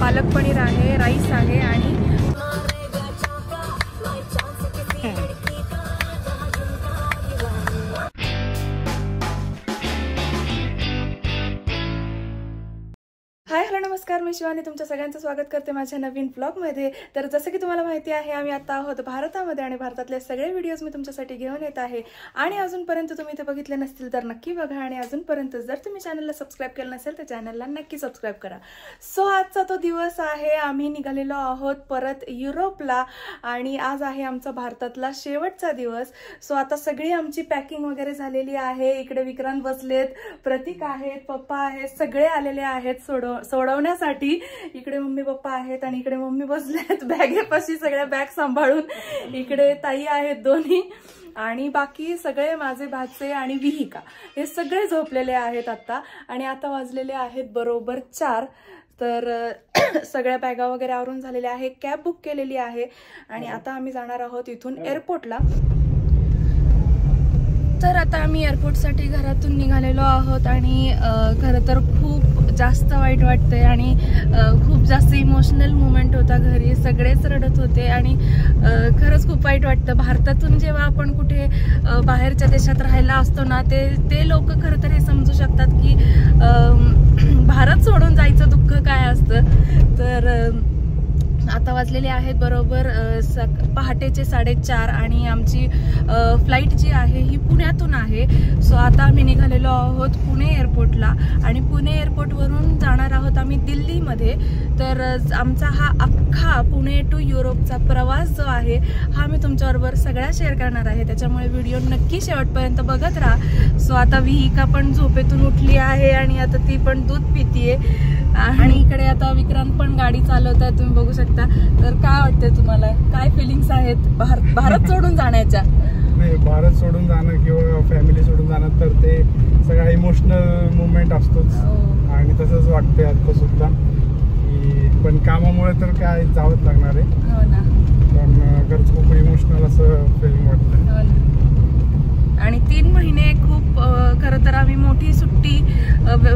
पालक पनीर आहे, राईस आहे आणि हाय हॅलो नमस्कार, मी शिवानी तुमच्या सगळ्यांचं स्वागत करते माझ्या नवीन ब्लॉगमध्ये। तर जसं की तुम्हाला माहिती आहे आम्ही आता आहोत भारतामध्ये आणि भारतातले सगळे व्हिडिओज मी तुमच्यासाठी घेऊन येत आहे। आणि अजूनपर्यंत तुम्ही ते बघितले नसतील तर नक्की बघा आणि अजूनपर्यंत जर तुम्ही चॅनलला सबस्क्राइब केलं नसेल तर चॅनलला नक्की सबस्क्राइब करा। सो आजचा तो दिवस आहे, आम्ही निघालेलो आहोत परत युरोपला आणि आज आहे आमचा भारतातला शेवटचा दिवस। सो आता सगळी आमची पॅकिंग वगैरे झालेली आहे। इकडे विक्रांत बसलेत, प्रतीक आहेत, पप्पा आहेत, सगळे आलेले आहेत सोडवण्यासाठी। इकडे मम्मी पप्पा आहेत आणि इकडे मम्मी बसलेत बॅगेपाशी सगळ्या बॅग सांभाळून। इकडे ताई आहेत दोन्ही आणि बाकी सगळे माझे भाचे आणि विहिका हे सगळे झोपलेले आहेत आता। आणि आता वाजलेले आहेत बरोबर 4। तर सगळ्या बॅगा वगैरे आवरून झालेल्या आहे, कॅब बुक केलेली आहे आणि आता आम्ही जाणार आहोत इथून एअरपोर्टला। तर आता आम्ही एअरपोर्टसाठी घरातून निघालेलो आहोत आणि खरं तर खूप जास्त वाईट वाटतंय आणि खूप जास्त इमोशनल मोमेंट होता। घरी सगळेच रडत होते आणि खरंच खूप वाईट वाटतं। भारतातून जेव्हा आपण कुठे बाहेरच्या देशात राहायला असतो ना, ते लोक खरं तर हे समजू शकतात की भारत सोडून जायचं दुःख काय असतं। तर आता वाजलेले आहेत बरोबर पहाटेचे 4:30 आणि आमची फ्लाईट जी आहे ही पुण्यातून आहे। सो आता आम्ही निघालेलो आहोत पुणे एअरपोर्टला आणि पुणे एअरपोर्टवरून जाणार आहोत आम्ही दिल्लीमध्ये। तर आमचा हा अख्खा पुणे टू युरोपचा प्रवास जो आहे हा मी तुमच्याबरोबर सगळ्या शेअर करणार आहे, त्याच्यामुळे व्हिडिओ नक्की शेवटपर्यंत बघत राहा। सो आता विहिका पण झोपेतून उठली आहे आणि आता ती पण दूध पितीये आणि इकडे आता विक्रांत पण गाडी चालवत आहे, तुम्ही बघू शकता। तर काय वाटतंय तुम्हाला, काय फिलिंग्स आहेत भारत सोडून जाण्याच्या? नाही, भारत सोडून जाणं किंवा फॅमिली सोडून जाणं तर ते सगळा इमोशनल मुवमेंट असतोच आणि तसंच वाटतंय आता सुद्धा की पण कामामुळे तर काय जावंच लागणार आहे। हो ना, पण खरंच खूप इमोशनल असं फिलिंग वाटतंय। हो ना। आणि 3 महिने खूप खरं तर आम्ही मोठी सुट्टी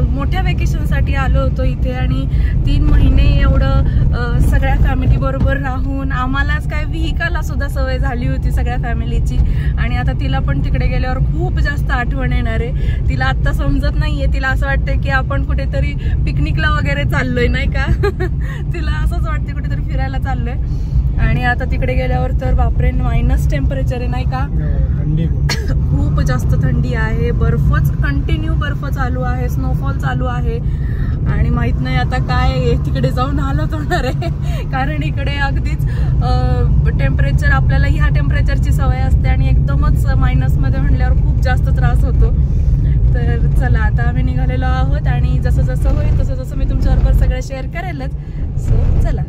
मोठ्या वेकेशनसाठी आलो होतो इथे आणि 3 महिने एवढं सगळ्या फॅमिली बरोबर राहून आम्हालाच काय विहिकाला सुद्धा सवय झाली होती सगळ्या फॅमिलीची आणि आता तिला पण तिकडे गेल्यावर खूप जास्त आठवण येणार आहे। तिला आता समजत नाहीये, तिला असं वाटतंय की आपण कुठेतरी पिकनिकला वगैरे चाललोय, नाही का? तिला असंच वाटतं कुठेतरी फिरायला चाललोय। आणि आता तिकडे गेल्यावर तर बापरे मायनस टेम्परेचर आहे, नाही का? थंडी खूप जास्त थंडी आहे, बर्फच कंटिन्यू बर्फ चालू आहे, स्नोफॉल चालू आहे आणि माहित नाही आता काय तिकडे जाऊन हालत होणार आहे। कारण इकडे अगदीच टेम्परेचर आपल्याला ह्या टेम्परेचरची सवय असते आणि एकदमच मायनस मध्ये म्हणल्यावर खूप जास्त त्रास होतो। तर चला आता आम्ही निघालेलो आहोत आणि जसं जसं होईल तसं जसं मी तुमच्याबरोबर सगळं शेअर करेलच। सो चला।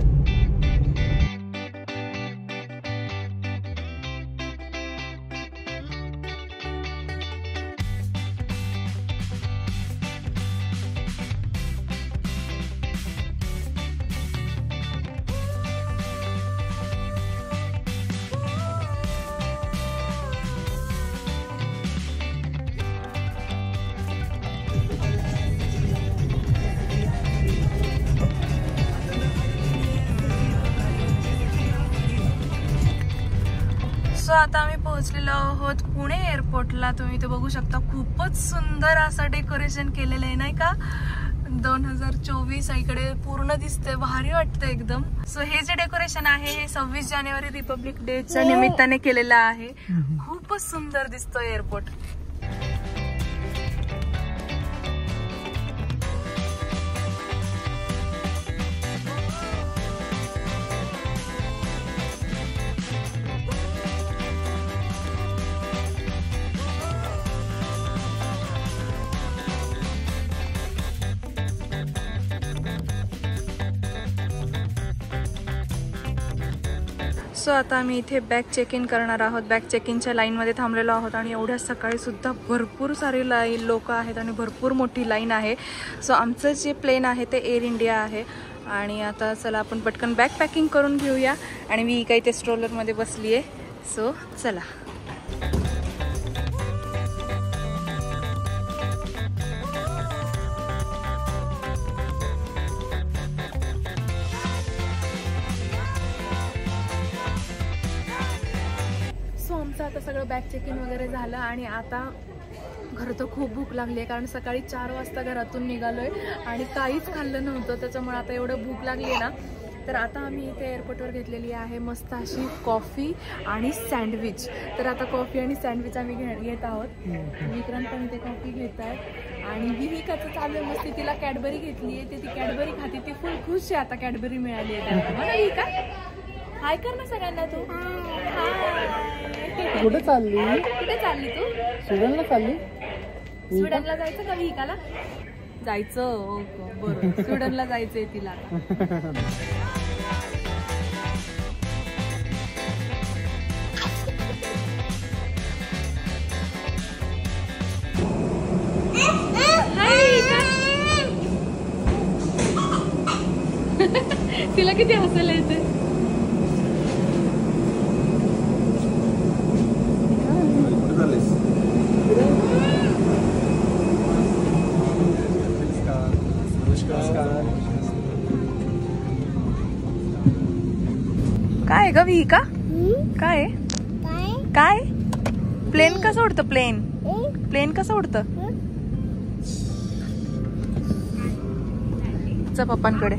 सो आता आम्ही पोहोचलेलो आहोत पुणे एअरपोर्टला। तुम्ही ते बघू शकता, खूपच सुंदर असं डेकोरेशन केलेलं आहे, नाही का? 2024 इकडे पूर्ण दिसतंय, भारी वाटतं एकदम। सो हे जे डेकोरेशन आहे हे 26 जानेवारी रिपब्लिक डेच्या निमित्ताने केलेलं आहे। खूपच सुंदर दिसतोय एअरपोर्ट। सो आता आम्ही इथे बॅग चेक इन करणार आहोत। बॅग चेक इनच्या लाईनमध्ये थांबलेलो आहोत आणि एवढ्या सकाळी सुद्धा भरपूर सारे लोक आहेत आणि भरपूर मोठी लाईन आहे। सो आमचं जे प्लेन आहे ते एअर इंडिया आहे आणि आता चला आपण पटकन बॅग पॅकिंग करून घेऊया आणि मी काही ते स्ट्रोलरमध्ये बसली आहे। सो चला। आता सगळं बॅग चेकिंग वगैरे झालं आणि आता खरं तर खूप भूक लागली आहे, कारण सकाळी 4 वाजता घरातून निघालोय आणि काहीच खाल्लं नव्हतं, त्याच्यामुळे आता एवढं भूक लागली आहे ना. तर आता आम्ही इथे एअरपोर्टवर घेतलेली आहे मस्त अशी कॉफी आणि सँडविच. तर आता कॉफी आणि सँडविच आम्ही घेत आहोत. विक्रांत पण इथे कॉफी घेत आहे आणि विहिकाचं चालू आहे मस्ती. तिला कॅडबरी घेतली आहे, ती कॅडबरी खाते, ती फुल खुश आहे आता कॅडबरी मिळाली आहे त्याला. मला विहिका हाय कर ना सगळ्यांना तू. कुठे चालली? कुठे चालली तू? स्वीडनला चालली? स्वीडनला जायचं का विहिकाला? जायचं. बरोबर, स्वीडनला जायचंय तिला. तिला किती हसायला येते. काय ग विहिका? काय काय प्लेन कसं उडतं? प्लेन कसं उडतं? च पप्पांकडे.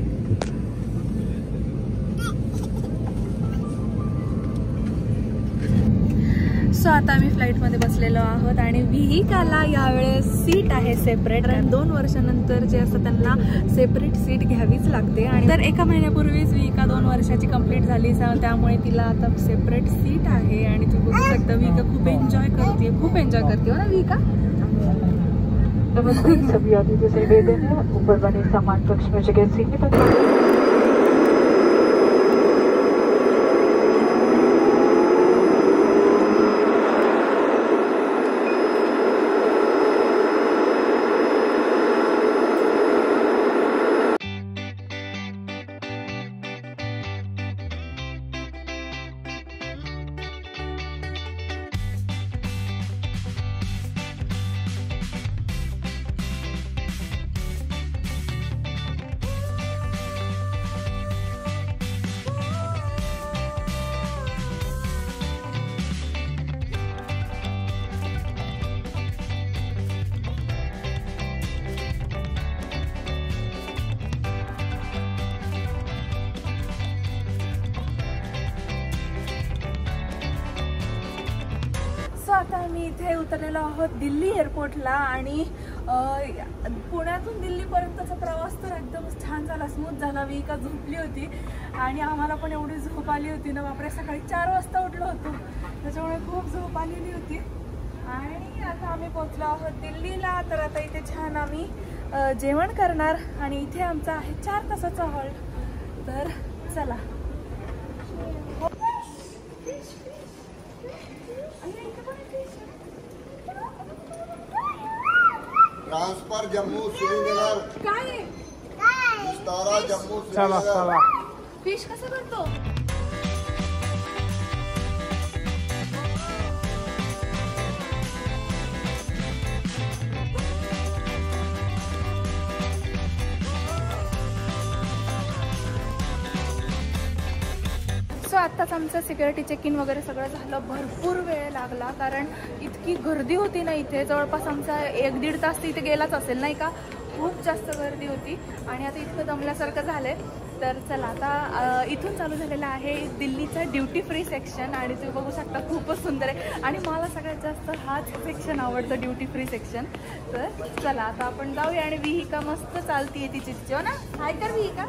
सो आता आम्ही फ्लाईटमध्ये बसलेलो आहोत आणि विहिकाला यावेळेस सीट आहे सेपरेट. 2 वर्षानंतर जे असतं त्यांना सेपरेट सीट घ्यावीच लागते. आणि तर 1 महिन्यापूर्वीच विहिका 2 वर्षाची कंप्लीट झाली, त्यामुळे तिला आता सेपरेट सीट आहे. आणि तुम्ही बघू शकता विहिका खूप एन्जॉय करते हो ना विहिका? सभी यात्रियों से निवेदन है, ऊपर बने सामान कक्ष में जगह सीमित है। आता आम्ही इथे उतरलेलो आहोत दिल्ली एअरपोर्टला. आणि पुण्यातून दिल्लीपर्यंतचा प्रवास तर एकदम छान झाला, स्मूथ झाला. विहिका झोपली होती आणि आम्हाला पण एवढी झोप आली होती ना बापरे. सकाळी 4 वाजता उठलो होतो, त्याच्यामुळे खूप झोप आलेली होती. आणि आता आम्ही पोहोचलो आहोत दिल्लीला. तर आता इथे छान आम्ही जेवण करणार आणि इथे आमचा आहे 4 तासाचा हॉल्ट. तर चला. ट्रांसफर जम्मू श्रीनगर. काय विस्तारा जम्मू चला श्रीनगर. चला. फिश कसं करतो? सो आत्ताच आमचं सिक्युरिटी चेक इन वगैरे सगळं झालं. भरपूर वेळ लागला कारण इतकी गर्दी होती ना इथे. जवळपास आमचा 1-1.5 तास इथे गेलाच असेल नाही का. खूप जास्त गर्दी होती आणि आता इतकं दमल्यासारखं झालं आहे. तर चला आता इथून चालू झालेला आहे दिल्लीचा ड्युटी फ्री सेक्शन. आणि तुम्ही बघू शकता खूपच सुंदर आहे आणि मला सगळ्यात जास्त हाच सेक्शन आवडतं, ड्युटी फ्री सेक्शन. तर चला आता आपण जाऊया. आणि विहिका मस्त चालतीये तिची हो ना. हाय कर विहिका.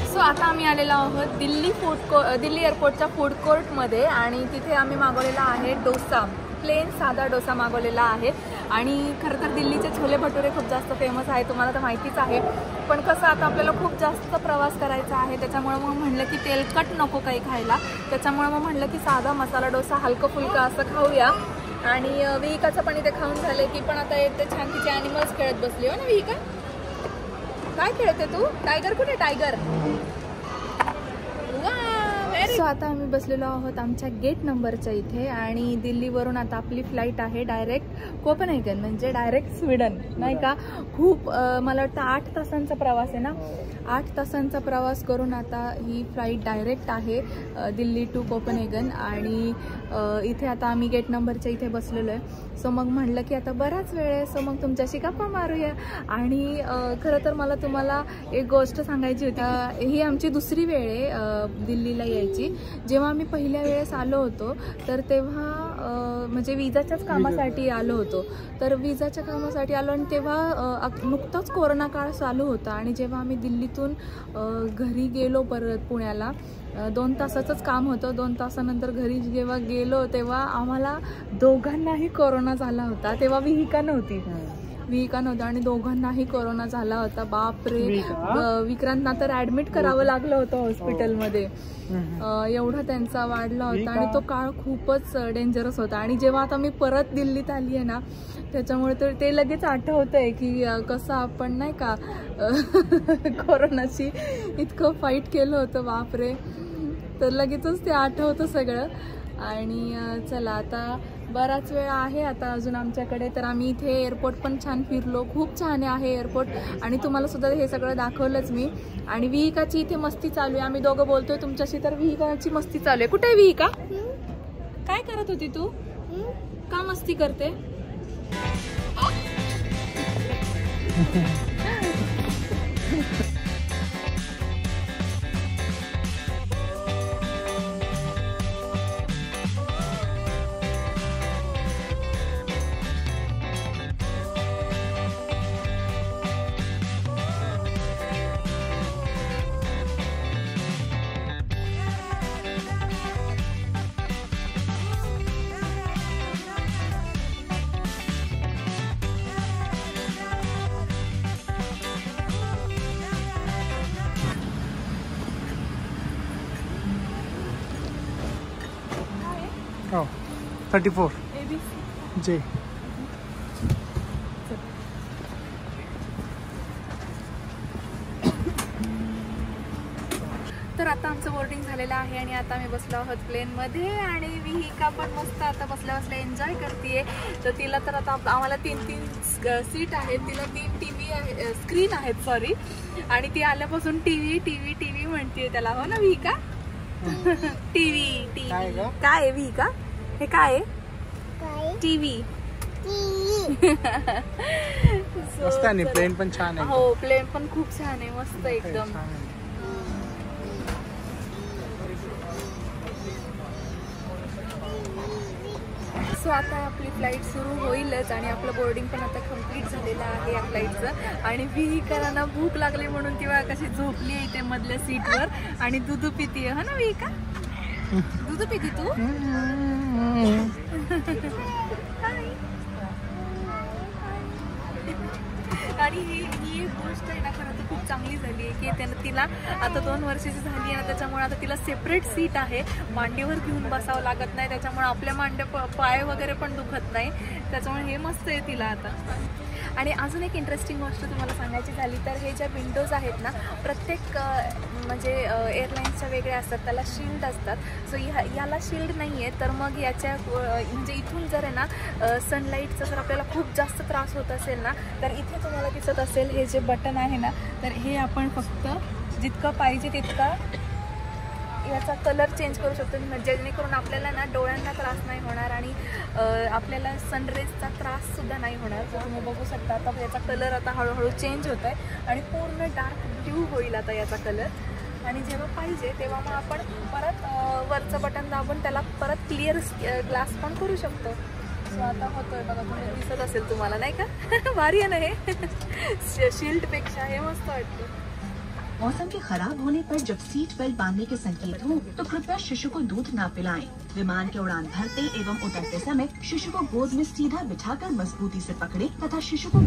सो आता आम्ही आलेलो आहोत दिल्ली एअरपोर्टच्या फूड कोर्टमध्ये. आणि तिथे आम्ही मागवलेला आहे डोसा, प्लेन साधा डोसा मागवलेला आहे. आणि खरं तर दिल्लीचे छोले भटुरे खूप जास्त फेमस आहे, तुम्हाला तर माहितीच आहे. पण कसं आता आपल्याला खूप जास्त प्रवास करायचा आहे, त्याच्यामुळे मग म्हणलं की तेलकट नको काही खायला. त्याच्यामुळे मग म्हणलं की साधा मसाला डोसा हलकं फुलकं असं खाऊया. आणि विहिकाचं पण इथे खाऊन झालं की पण आता येते छान तिचे ॲनिमल्स खेळत बसली हो ना विहिका. काय खेळते तू? टायगर कुठे? टायगर. सो आता आम्ही बसलेलो आहोत आमच्या गेट नंबरच्या इथे आणि दिल्लीवरून आता आपली फ्लाईट आहे डायरेक्ट कोपनहेगन, म्हणजे डायरेक्ट स्वीडन, नाही का. खूप मला वाटतं 8 तासांचा प्रवास आहे ना. 8 तासांचा प्रवास करून आता ही फ्लाईट डायरेक्ट आहे दिल्ली टू कोपनहेगन. आणि इथे आता आम्ही गेट नंबरच्या इथे बसलेलो आहे. सो मग म्हणलं की आता बराच वेळ आहे, सो मग तुमच्याशी गप्पा मारूया. आणि खरं तर मला तुम्हाला एक गोष्ट सांगायची होती. ही आमची दुसरी वेळ आहे दिल्लीला यायची. जेव्हा आम्ही पहिल्या वेळेस आलो होतो तर तेव्हा म्हणजे विजाच्याच कामासाठी आलो होतो. तर विजाच्या कामासाठी आलो आणि तेव्हा नुकताच कोरोना काळ चालू होता. आणि जेव्हा आम्ही दिल्लीतून घरी गेलो परत पुण्याला, 2 तासाचंच काम होतं. 2 तासानंतर घरी जेव्हा गेलो तेव्हा आम्हाला दोघांनाही कोरोना झाला होता. तेव्हा विहिका नव्हती आणि दोघांनाही कोरोना झाला होता. बापरे, विक्रांतना तर ऍडमिट करावं लागलं होतं हॉस्पिटलमध्ये. एवढा त्यांचा वाढला होता आणि तो काळ खूपच डेंजरस होता. आणि जेव्हा आता मी परत दिल्लीत आली आहे ना, त्याच्यामुळे तर ते लगेच आठवतंय की कसं आपण नाही का कोरोनाशी इतकं फाईट केलं होतं. बापरे, तर लगेचच ते आठवतं सगळं. आणि चला आता बराच वेळ आहे आता अजून आमच्याकडे. तर आम्ही इथे एअरपोर्ट पण छान फिरलो, खूप छान आहे एअरपोर्ट. आणि तुम्हाला सुद्धा हे सगळं दाखवलंच मी. आणि विहिकाची इथे मस्ती चालू आहे. आम्ही दोघं बोलतोय तुमच्याशी, तर विहिकाची मस्ती चालू आहे. कुठे आहे विहिका? काय करत होती तू? का मस्ती करते? Oh, 34 J. तर आता आमचं बोर्डिंग झालेलं आहे आणि आता आम्ही बसलो आहोत प्लेनमध्ये. आणि विहिका पण मस्त आता बसल्या बसल्या एन्जॉय करते. तर तिला तर आता आम्हाला 3 सीट आहेत. तिला 3 TV आहे, स्क्रीन आहेत सॉरी. आणि ती आल्यापासून टीव्ही म्हणते त्याला. हो ना विहिका? टीव्ही काय आहे विहिका? हे काय आहे? टीव्ही. मस्त आहे. प्लेन पण छान आहे. हो, प्लेन पण खूप छान आहे, मस्त एकदम. सो आता आपली फ्लाईट सुरू होईलच आणि आपलं बोर्डिंग पण आता कम्प्लीट झालेलं आहे या फ्लाईटचं. आणि विहिकाला भूक लागली म्हणून तेव्हा कशी झोपली आहे इथे मधल्या सीटवर आणि दूध पितीये. हो ना विहिका? दूध पिती तू? आणि ही एक गोष्ट आहे ना, खरं तर खूप चांगली झाली आहे की त्यानं तिला आता 2 वर्षाची झाली आहे ना, त्याच्यामुळे आता तिला सेपरेट सीट आहे. मांडीवर घेऊन बसावं लागत नाही, त्याच्यामुळे आपल्या पाय वगैरे पण दुखत नाही. त्याच्यामुळे हे मस्त आहे तिला आता. आणि अजून एक इंटरेस्टिंग गोष्ट तुम्हाला सांगायची झाली तर हे ज्या विंडोज आहेत ना, प्रत्येक म्हणजे एअरलाईन्सच्या वेगळ्या असतात, त्याला शिल्ड असतात. सो याला शिल्ड नाही आहे. तर मग याच्या म्हणजे इथून जर आहे ना सनलाईटचा जर आपल्याला खूप जास्त त्रास होत असेल ना, तर इथे तुम्हाला दिसत असेल हे जे बटन आहे ना, तर हे आपण फक्त जितकं पाहिजे तितका याचा कलर चेंज करू शकतो, जेणेकरून आपल्याला ना डोळ्यांना त्रास नाही होणार आणि आपल्याला सनरेजचा त्राससुद्धा नाही होणार. तर तुम्ही बघू शकता आता याचा कलर आता हळूहळू चेंज होत आहे आणि पूर्ण डार्क ब्ल्यू होईल आता याचा कलर. आणि जेव्हा पाहिजे तेव्हा मग आपण परत वरचं बटन दाबून त्याला परत क्लिअर ग्लास पण करू शकतो. सो आता होतोय बघा, तुम्ही दिसत असेल तुम्हाला नाही का? भारी आहे ना हे शील्डपेक्षा, हे मस्त वाटतं. मौसम के खराब होने पर जब सीट बेल्ट बांधने के संकेत हों तो कृपया शिशु को दूध न पिलाएं। विमान के उड़ान भरते एवं उतरते समय शिशु को गोद में सीधा बिठाकर मजबूती से पकड़ें तथा शिशु को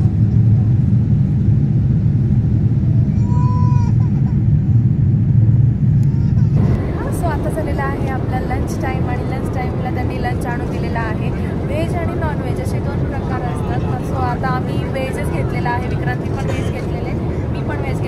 आता झालेला आहे आपला लंच टाईम आणि लंच टाईमला त्यांनी लंच आणून दिलेला आहे. व्हेज आणि नॉनव्हेज असे 2 प्रकार असतात. सो आता आम्ही व्हेजच घेतलेला आहे. विक्रांती पण व्हेज घेतलेले, मी पण व्हेज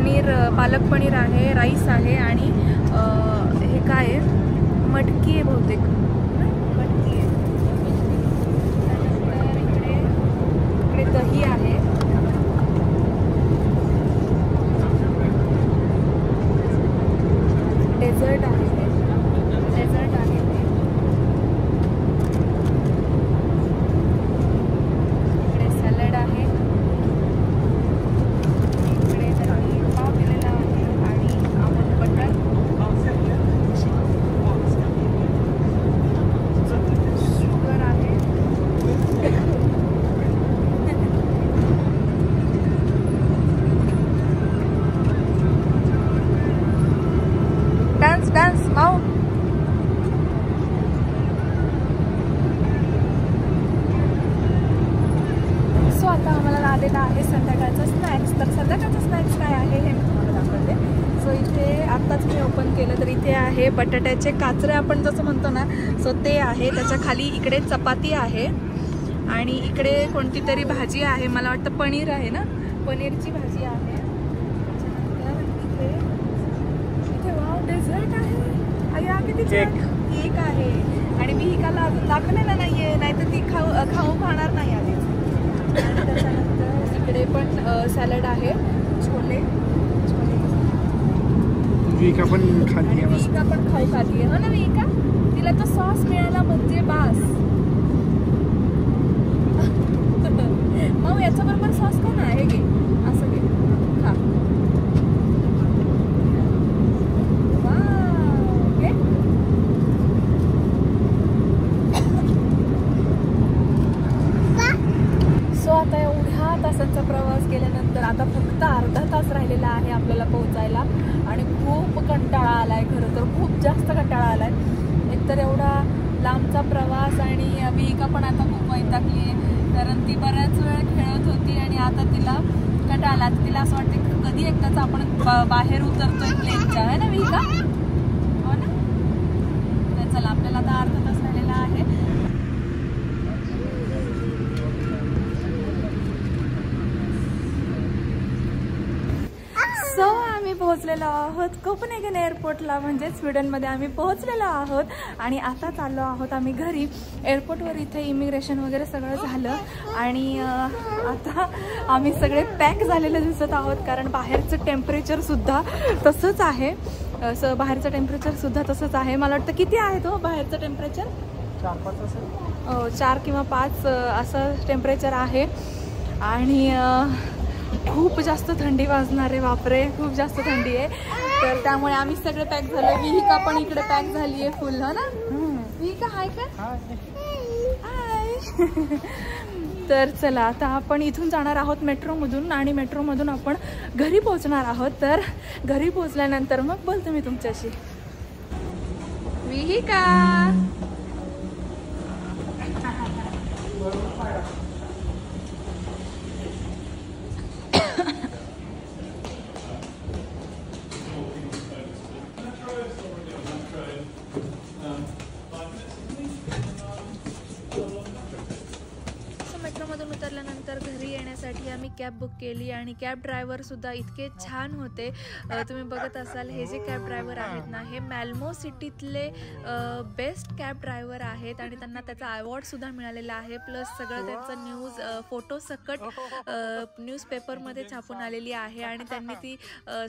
पनीर, पालक पनीर आहे, राईस आहे आणि हे काय आहे, मटकी आहे बहुतेक, मटकी आहे. इकडे दही आहे, डेझर्ट आहे, डेझर्ट आहे, इकडे सॅलड आहे, इकडे त्यांनी पाव दिलेला आहे आणि आमूल बटर, शुगर आहे, डान्स डान्स माऊ. सो आता आम्हाला आलेला आहे संध्याकाळचं स्नॅक्स. तर संध्याकाळचं स्नॅक्स काय आहे हे मी तुम्हाला दाखवते. सो इथे आत्ताच मी ओपन केलं तर इथे आहे बटाट्याचे काचरे आपण जसं म्हणतो ना, सो ते आहे. त्याच्या खाली इकडे चपाती आहे आणि इकडे कोणती तरी भाजी आहे, मला वाटतं पनीर आहे ना, पनीरची भाजी आहे. इथे वाव डेझर्ट आहे, अय्या किती केक आहे आणि मी हिकाला अजून दाखवलेला नाहीये, नाही तर ती खाऊ खाणार नाही आधीच. आणि त्याच्यानंतर इकडे पण सॅलड आहे, छोले विका पण खाती, विका पण खाऊ खाती हो ना विका, तिला तो सॉस मिळाला म्हणजे बास. मग याच्याबरोबर सॉस कोण आहे घे, असं घे खा. सो आता एवढ्या तासांचा प्रवास केल्यानंतर आता फक्त अर्धा तास राहिलेला आहे आपल्याला पोहोचायला आणि खूप कंटाळा आलाय, खरं तर खूप जास्त कंटाळा आलाय. एकतर एवढा लांबचा प्रवास आणि विका पण आता खूप वैतागली आहे, कारण ती बऱ्याच वेळ खेळत होती आणि आता तिला कंटाळा आला. तिला असं वाटतं कधी एकदाच आपण बाहेर उतरतोय प्लेनच्या, आहे ना विका, हो ना. तर चला आपल्याला आता अर्धा तास राहिलेला आहे. सो आम्ही पोहोचलेलो आहोत कोपनहेगन एअरपोर्टला, म्हणजे स्वीडनमध्ये आम्ही पोहोचलेलो आहोत आणि आता चाललो आहोत आम्ही घरी. एअरपोर्टवर इथे इमिग्रेशन वगैरे सगळं झालं आणि आता आम्ही सगळे पॅक झालेले दिसत आहोत, कारण बाहेरचं टेम्परेचरसुद्धा तसंच आहे. बाहेरचं टेम्परेचरसुद्धा तसंच आहे. मला वाटतं किती आहे तो बाहेरचं टेम्परेचर, 4-5 असेल, 4 किंवा 5 असं टेम्परेचर आहे आणि खूप जास्त थंडी वाजणार आहे, बापरे खूप जास्त थंडी आहे. तर त्यामुळे आम्ही सगळे पॅक झालो. विहिका पण इकडे पॅक झाली आहे फुल, हो ना विहिका, हाय का, हाय. तर चला आता आपण इथून जाणार आहोत मेट्रोमधून आणि मेट्रोमधून आपण घरी पोहोचणार आहोत. तर घरी पोहोचल्यानंतर मग बोलते मी तुमच्याशी. विहिका मेट्रोमधून उतरल्यानंतर घरी येण्यासाठी आम्ही कॅब बुक केली आणि कॅब ड्रायव्हरसुद्धा इतके छान होते. तुम्ही बघत असाल हे जे कॅब ड्रायव्हर आहेत ना, हे मॅल्मो सिटीतले बेस्ट कॅब ड्रायव्हर आहेत आणि त्यांना त्याचा अवॉर्डसुद्धा मिळालेला आहे. प्लस सगळं त्यांचं न्यूज फोटो सकट न्यूजपेपरमध्ये छापून आलेली आहे आणि त्यांनी ती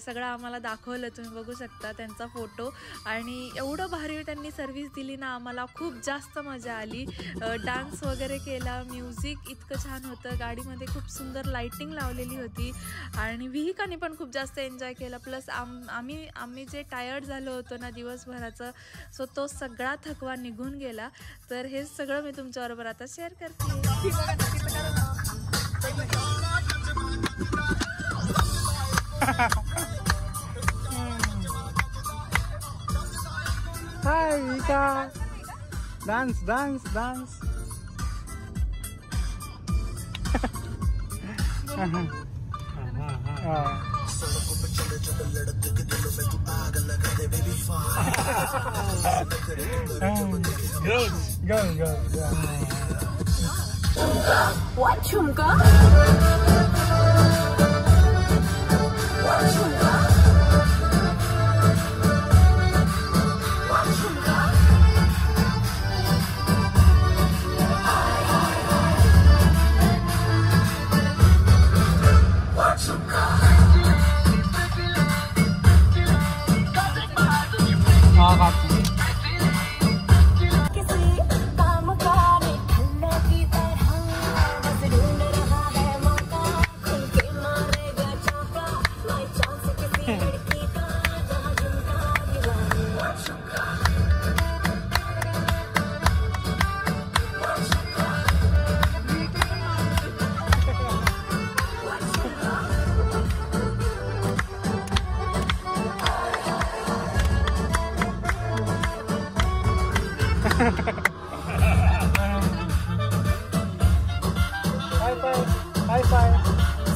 सगळं आम्हाला दाखवलं. तुम्ही बघू शकता त्यांचा फोटो आणि एवढं भारी त्यांनी सर्व्हिस दिली ना, आम्हाला खूप जास्त मजा आली. डान्स वगैरे केला, म्युझिक इतकं छान होतं, गाडीमध्ये खूप सुंदर लाइटिंग लावलेली होती आणि विहिकाने पण खूप जास्त एन्जॉय केला. प्लस आम्ही जे टायर्ड झालो होतो ना दिवसभराचं, सो तो सगळा थकवा निघून गेला. तर हे सगळं मी तुमच्याबरोबर आता शेअर करते. हाय विका, dance dance dance. What chumka? What chumka?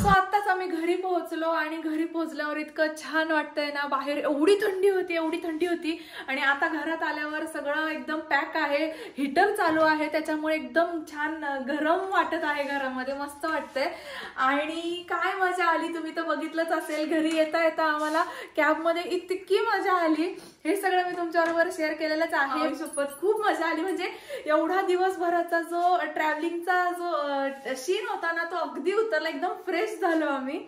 So आत्ताच आम्ही घरी पोहोचलो आणि घरी पोहोचल्यावर इतकं छान वाटतंय ना. बाहेर एवढी थंडी होती आणि आता घरात आल्यावर सगळं एकदम पॅक आहे. हीटर चालू आहे त्याच्यामुळे एकदम छान गरम वाटत आहे घरामध्ये. मस्त वाटतंय आणि काय मजा आली. तुम्ही तर बघितलंच असेल. घरी येता येता आम्हाला कॅबमध्ये इतकी मजा आली. हे सगळं मी तुमच्याबरोबर शेअर केलेलंच आहे. सोबत खूप मजा आली. म्हणजे एवढा दिवसभराचा जो ट्रॅव्हलिंगचा जो शीन होता ना तो अगदी उतरला. एकदम फ्रेश झालो आम्ही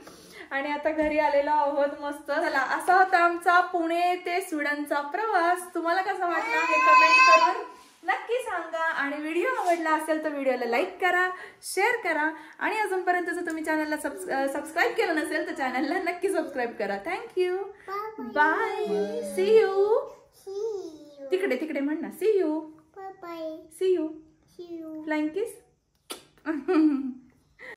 आणि आता घरी आलेलो आहोत. मस्त चला, असा होता आमचा पुणे ते स्वीडनचा प्रवास. तुम्हाला कसा वाटला हे कमेंट करून नक्की सांगा आणि व्हिडिओ आवडला असेल तर व्हिडिओला लाईक करा, शेअर करा आणि अजूनपर्यंत जर तुम्ही चॅनलला सबस्क्राईब केलं नसेल तर चॅनलला नक्की सबस्क्राईब करा. Thank you, bye, see you. तिकडे म्हण ना, see you, see you, flying kiss.